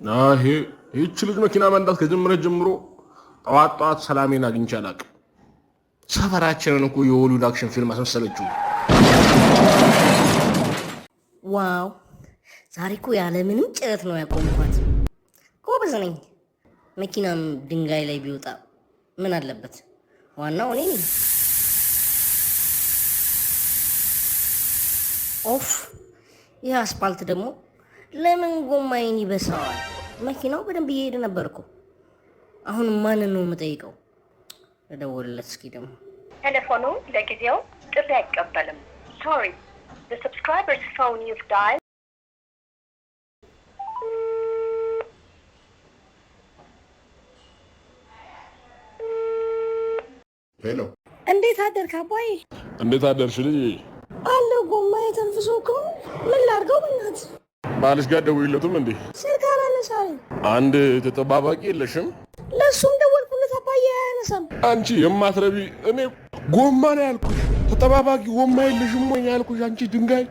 ይሄ ይህች ልጅ መኪና መንዳት ከጀመረች ጀምሮ ጠዋት ሰላሜን አግኝቼ አላውቅም። ሰፈራችንን እኮ የሆሊውድ አክሽን ፊልም አስመሰለችው። ዋው ዛሬ እኮ ያለ ምንም ጭረት ነው ያቆምኳት። ጎበዝ ነኝ። መኪናም ድንጋይ ላይ ቢወጣ ምን አለበት? ዋናው እኔ ነኝ። ኦፍ ይህ አስፓልት ደግሞ ለምን ጎማዬን ይበሳዋል? መኪናው በደንብ እየሄደ ነበር እኮ። አሁን ማንን ነው የምጠይቀው? እደውልለት እስኪ ደግሞ። ቴሌፎኑ ለጊዜው ጥሪ አይቀበልም። ሶሪ the subscriber's phone you've dialed. ሄሎ፣ እንዴት አደርክ አባዬ? እንዴት አደርሽ ልጅ? አለው ጎማዬ ተንፍሶ እኮ ምን ላድርገው? በእናትህ ባልሽ ጋር ደውይለትም እንዴ? ስልክ አላነሳልኝ። አንድ ተጠባባቂ የለሽም? ለሱም ደወልኩለት አባዬ አያነሳም። አንቺ የማትረቢ! እኔ ጎማ ነው ያልኩሽ፣ ተጠባባቂ ጎማ የለሽም ወይ ያልኩሽ አንቺ ድንጋይ